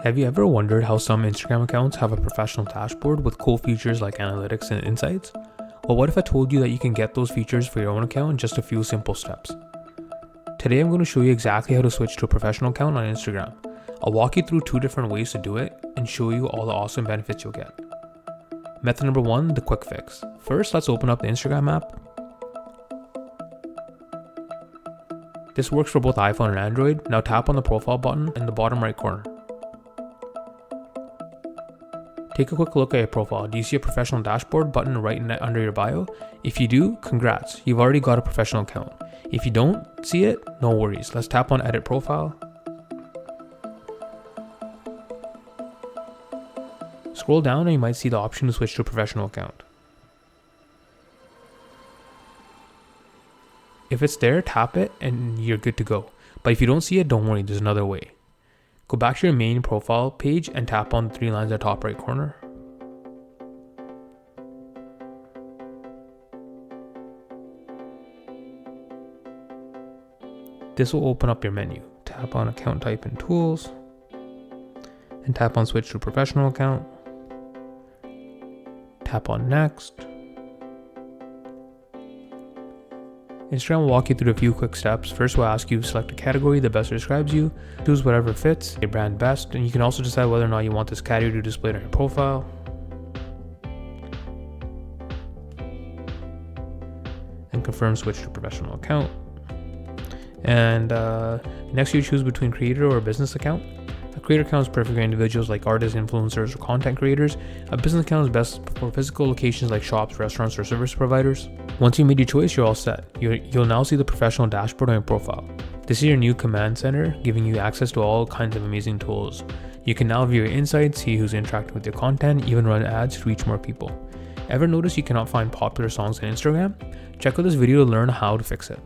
Have you ever wondered how some Instagram accounts have a professional dashboard with cool features like analytics and insights? Well, what if I told you that you can get those features for your own account in just a few simple steps? Today I'm going to show you exactly how to switch to a professional account on Instagram. I'll walk you through 2 different ways to do it and show you all the awesome benefits you'll get. Method number 1, the quick fix. First, let's open up the Instagram app. This works for both iPhone and Android. Now tap on the profile button in the bottom right corner. Take a quick look at your profile. Do you see a professional dashboard button right under your bio? If you do, congrats, you've already got a professional account. If you don't see it, no worries. Let's tap on edit profile. Scroll down and you might see the option to switch to a professional account. If it's there, tap it and you're good to go. But if you don't see it, don't worry, there's another way. Go back to your main profile page and tap on the 3 lines at the top right corner. This will open up your menu. Tap on account type and tools and tap on switch to professional account. Tap on next. Instagram will walk you through a few quick steps. First, we'll ask you to select a category that best describes you. Choose whatever fits your brand best, and you can also decide whether or not you want this category to display on your profile. And confirm switch to professional account. And next, you choose between creator or business account. A creator account is perfect for individuals like artists, influencers, or content creators. A business account is best for physical locations like shops, restaurants, or service providers. Once you made your choice, you're all set. You'll now see the professional dashboard on your profile. This is your new command center, giving you access to all kinds of amazing tools. You can now view your insights, see who's interacting with your content, even run ads to reach more people. Ever notice you cannot find popular songs on Instagram? Check out this video to learn how to fix it.